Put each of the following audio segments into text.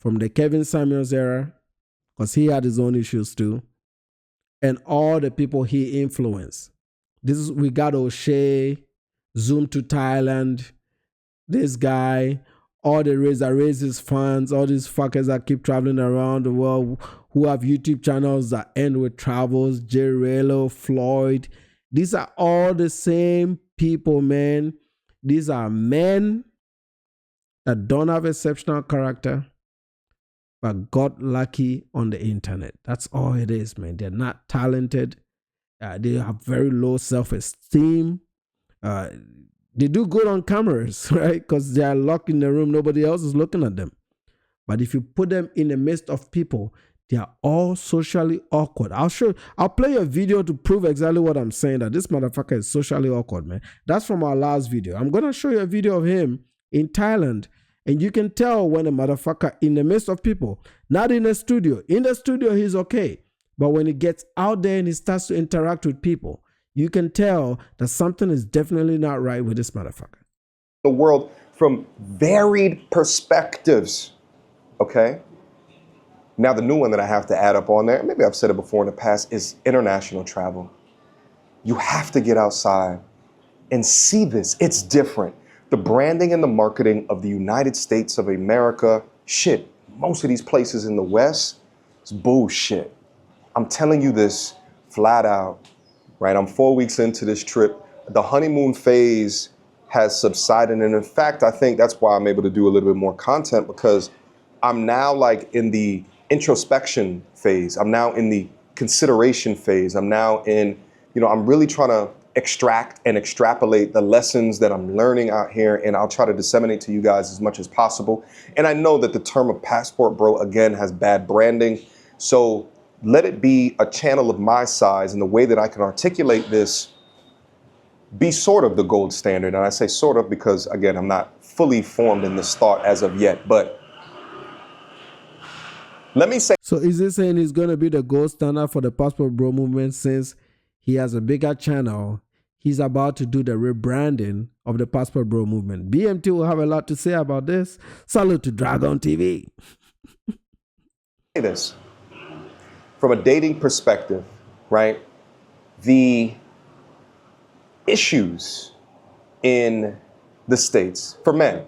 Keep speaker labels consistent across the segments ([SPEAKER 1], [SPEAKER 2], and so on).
[SPEAKER 1] from the Kevin Samuels era, because he had his own issues too, and all the people he influenced. We got O'Shea, Zoom to Thailand, this guy, all the raises funds, all these fuckers that keep traveling around the world who have YouTube channels that end with travels, Jay Relo, Floyd. These are all the same people, man. These are men that don't have exceptional character, but got lucky on the internet. That's all it is, man. They're not talented. They have very low self-esteem. They do good on cameras, right? Because they are locked in the room. Nobody else is looking at them. But if you put them in the midst of people, they are all socially awkward. I'll play a video to prove exactly what I'm saying, that this motherfucker is socially awkward, man. That's from our last video. I'm going to show you a video of him in Thailand. And you can tell when a motherfucker in the midst of people, not in the studio. In the studio, he's okay. But when he gets out there and he starts to interact with people, you can tell that something is definitely not right with this motherfucker.
[SPEAKER 2] The world from varied perspectives, okay? Now the new one that I have to add up on there, maybe I've said it before in the past, is international travel. You have to get outside and see this. It's different. The branding and the marketing of the United States of America, shit, most of these places in the West, it's bullshit. I'm telling you this flat out, right? I'm 4 weeks into this trip. The honeymoon phase has subsided. And in fact, I think that's why I'm able to do a little bit more content, because I'm now like in the introspection phase. I'm now in the consideration phase. I'm now in, I'm really trying to extract and extrapolate the lessons that I'm learning out here, and I'll try to disseminate to you guys as much as possible. And I know that the term of passport bro, again, has bad branding. So let it be a channel of my size, and the way that I can articulate this be sort of the gold standard. And I say sort of because, again, I'm not fully formed in this thought as of yet, but let me say.
[SPEAKER 1] So is he saying he's going to be the gold standard for the passport bro movement since he has a bigger channel? He's about to do the rebranding of the passport bro movement. BMT will have a lot to say about this. Salute to Dragon TV.
[SPEAKER 2] This from a dating perspective, right? The issues in the States for men,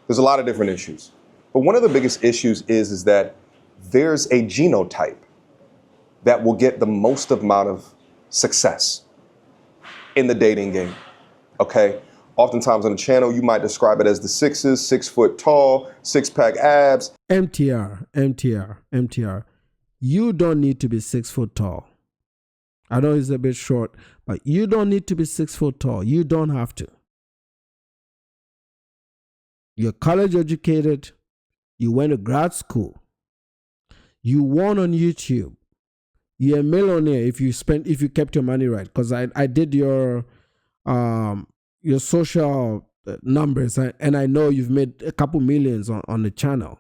[SPEAKER 2] there's a lot of different issues. But one of the biggest issues is that there's a genotype that will get the most amount of success in the dating game, okay? Oftentimes on the channel, you might describe it as the sixes, 6 foot tall, 6-pack abs.
[SPEAKER 1] MTR. You don't need to be 6 foot tall. I know it's a bit short, but you don't need to be 6 foot tall. You don't have to. You're college educated. You went to grad school. You won on YouTube. You're a millionaire if you kept your money right. Because I did your social numbers, and I know you've made a couple millions on the channel.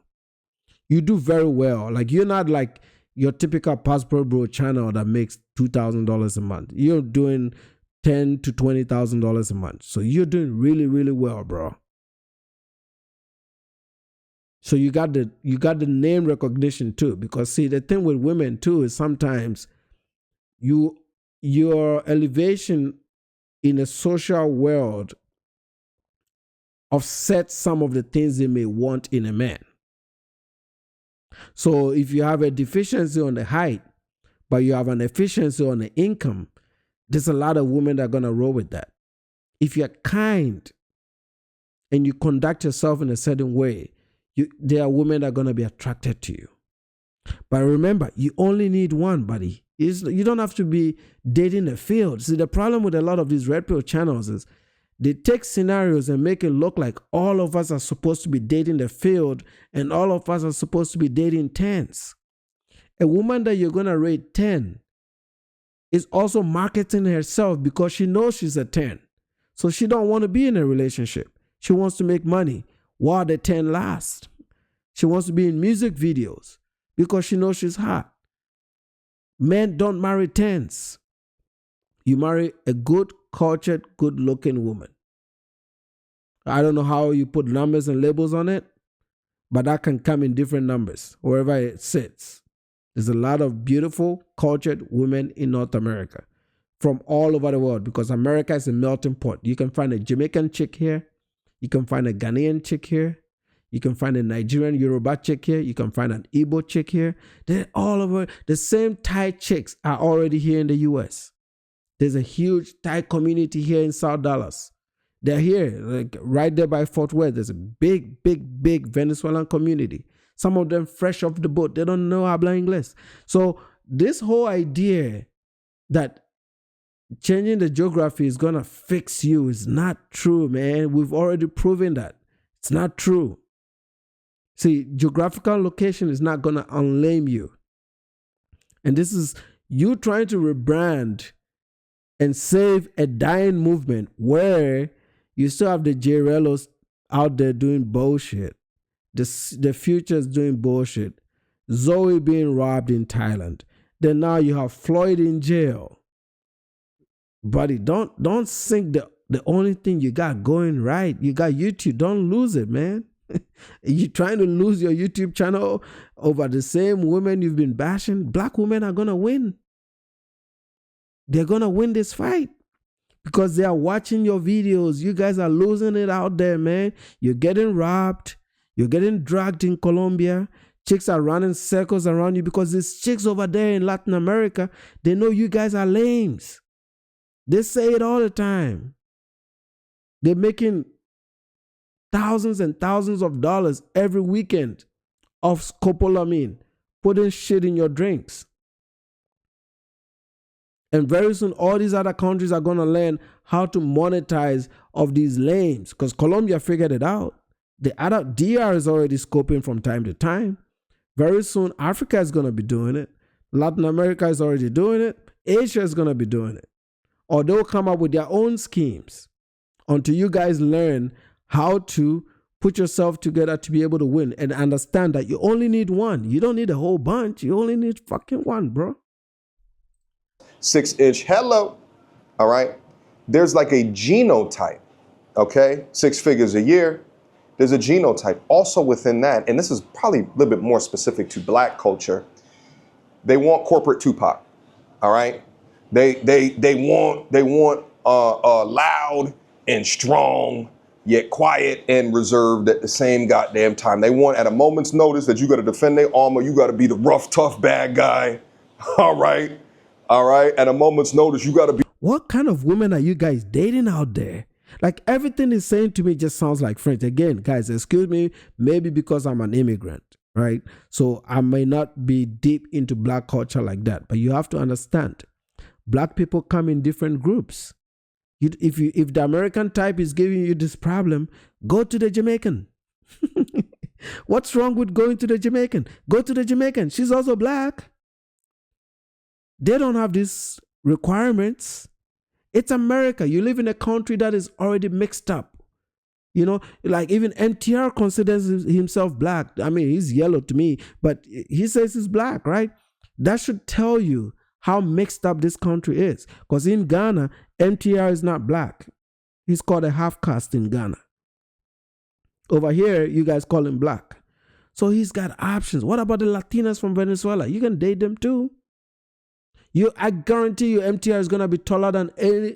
[SPEAKER 1] You do very well. Like, you're not like your typical passport bro channel that makes $2,000 a month. You're doing $10,000 to $20,000 a month. So you're doing really, really well, bro. So you got the name recognition too, because see, the thing with women too is sometimes your elevation in a social world offsets some of the things they may want in a man. So if you have a deficiency on the height, but you have an efficiency on the income, there's a lot of women that are going to roll with that. If you're kind and you conduct yourself in a certain way, there are women that are going to be attracted to you. But remember, you only need one, buddy. You don't have to be dating the field. See, the problem with a lot of these red pill channels is they take scenarios and make it look like all of us are supposed to be dating the field and all of us are supposed to be dating 10s. A woman that you're going to rate 10 is also marketing herself because she knows she's a 10. So she don't want to be in a relationship. She wants to make money while the 10 lasts. She wants to be in music videos because she knows she's hot. Men don't marry 10s. You marry a good, cultured, good-looking woman. I don't know how you put numbers and labels on it, but that can come in different numbers, wherever it sits. There's a lot of beautiful, cultured women in North America from all over the world, because America is a melting pot. You can find a Jamaican chick here. You can find a Ghanaian chick here. You can find a Nigerian Yoruba chick here. You can find an Igbo chick here. They're all over. The same Thai chicks are already here in the U.S. There's a huge Thai community here in South Dallas. They're here, like right there by Fort Worth. There's a big, big, big Venezuelan community. Some of them fresh off the boat. They don't know habla English. So this whole idea that changing the geography is going to fix you is not true, man. We've already proven that. It's not true. See, geographical location is not going to unlame you. And this is you trying to rebrand and save a dying movement where you still have the Jirellos out there doing bullshit. The future is doing bullshit. Zoe being robbed in Thailand. Then now you have Floyd in jail. Buddy, don't sink the only thing you got going right. You got YouTube. Don't lose it, man. You trying to lose your YouTube channel over the same women you've been bashing? Black women are going to win. They're going to win this fight because they are watching your videos. You guys are losing it out there, man. You're getting robbed. You're getting dragged in Colombia. Chicks are running circles around you because these chicks over there in Latin America, they know you guys are lames. They say it all the time. They're making thousands and thousands of dollars every weekend of scopolamine, putting shit in your drinks. And very soon, all these other countries are going to learn how to monetize of these lames because Colombia figured it out. The other DR is already scoping from time to time. Very soon, Africa is going to be doing it. Latin America is already doing it. Asia is going to be doing it. Or they'll come up with their own schemes until you guys learn how to put yourself together to be able to win and understand that you only need one. You don't need a whole bunch. You only need fucking one, bro.
[SPEAKER 2] 6-inch, hello, all right? There's like a genotype, okay? 6 figures a year. There's a genotype also within that, and this is probably a little bit more specific to black culture. They want corporate Tupac, all right? They want loud and strong, yet quiet and reserved at the same goddamn time. They want at a moment's notice that you got to defend their armor. You got to be the rough, tough, bad guy, all right? All right. At a moment's notice, you got to be.
[SPEAKER 1] What kind of women are you guys dating out there? Like everything is saying to me just sounds like French. Again, guys, excuse me, maybe because I'm an immigrant, right? So I may not be deep into black culture like that, but you have to understand, black people come in different groups. If the American type is giving you this problem, go to the Jamaican. What's wrong with going to the Jamaican? Go to the Jamaican. She's also black. They don't have these requirements. It's America. You live in a country that is already mixed up. You know, like even MTR considers himself black. I mean, he's yellow to me, but he says he's black, right? That should tell you how mixed up this country is. Because in Ghana, MTR is not black. He's called a half caste in Ghana. Over here, you guys call him black. So he's got options. What about the Latinas from Venezuela? You can date them too. I guarantee you MTR is going to be taller than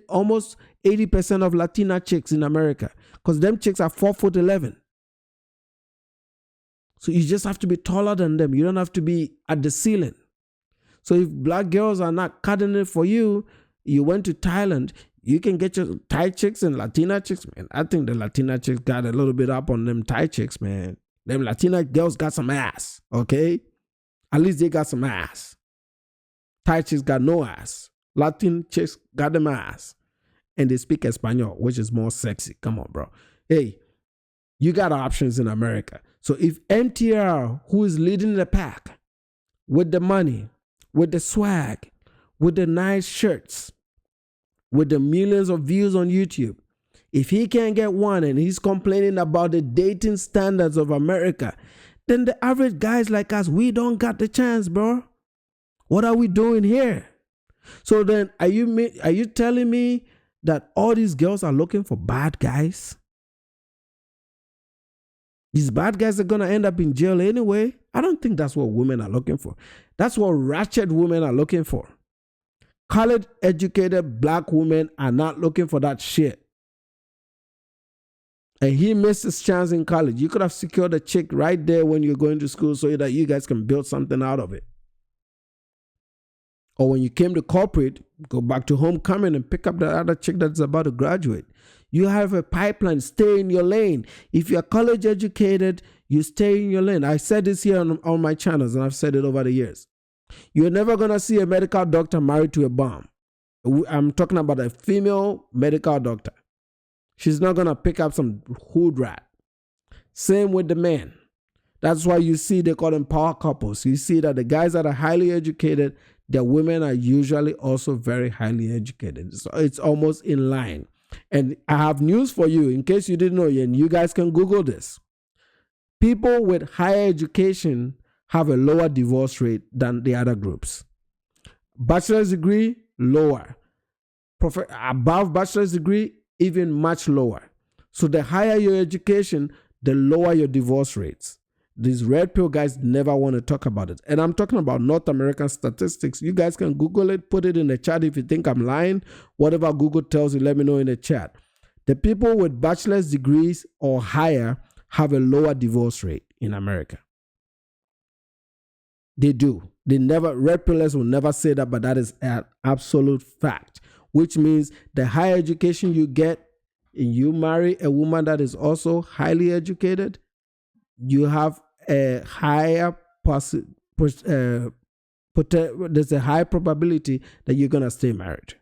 [SPEAKER 1] almost 80% of Latina chicks in America. Because them chicks are 4'11". So you just have to be taller than them. You don't have to be at the ceiling. So if black girls are not cutting it for you, you went to Thailand, you can get your Thai chicks and Latina chicks. Man, I think the Latina chicks got a little bit up on them Thai chicks, man. Them Latina girls got some ass, okay? At least they got some ass. Thai chicks got no ass. Latin chicks got them ass. And they speak Espanol, which is more sexy. Come on, bro. Hey, you got options in America. So if MTR, who is leading the pack with the money, with the swag, with the nice shirts, with the millions of views on YouTube, if he can't get one and he's complaining about the dating standards of America, then the average guys like us, we don't got the chance, bro. What are we doing here? So then, are you telling me that all these girls are looking for bad guys? These bad guys are going to end up in jail anyway. I don't think that's what women are looking for. That's what ratchet women are looking for. College educated black women are not looking for that shit. And he missed his chance in college. You could have secured a chick right there when you're going to school so that you guys can build something out of it. Or when you came to corporate, go back to homecoming and pick up the other chick that's about to graduate. You have a pipeline. Stay in your lane. If you're college educated, you stay in your lane. I said this here on my channels, and I've said it over the years. You're never going to see a medical doctor married to a bum. I'm talking about a female medical doctor. She's not going to pick up some hood rat. Same with the men. That's why you see they call them power couples. You see that the guys that are highly educated, their women are usually also very highly educated. So it's almost in line. And I have news for you in case you didn't know, and you guys can Google this. People with higher education have a lower divorce rate than the other groups. Bachelor's degree, lower. Above bachelor's degree, even much lower. So the higher your education, the lower your divorce rates. These red pill guys never want to talk about it. And I'm talking about North American statistics. You guys can Google it, put it in the chat if you think I'm lying. Whatever Google tells you, let me know in the chat. The people with bachelor's degrees or higher have a lower divorce rate in America. They do. Red pillers will never say that, but that is an absolute fact, which means the higher education you get and you marry a woman that is also highly educated, you have a higher there's a high probability that you're going to stay married.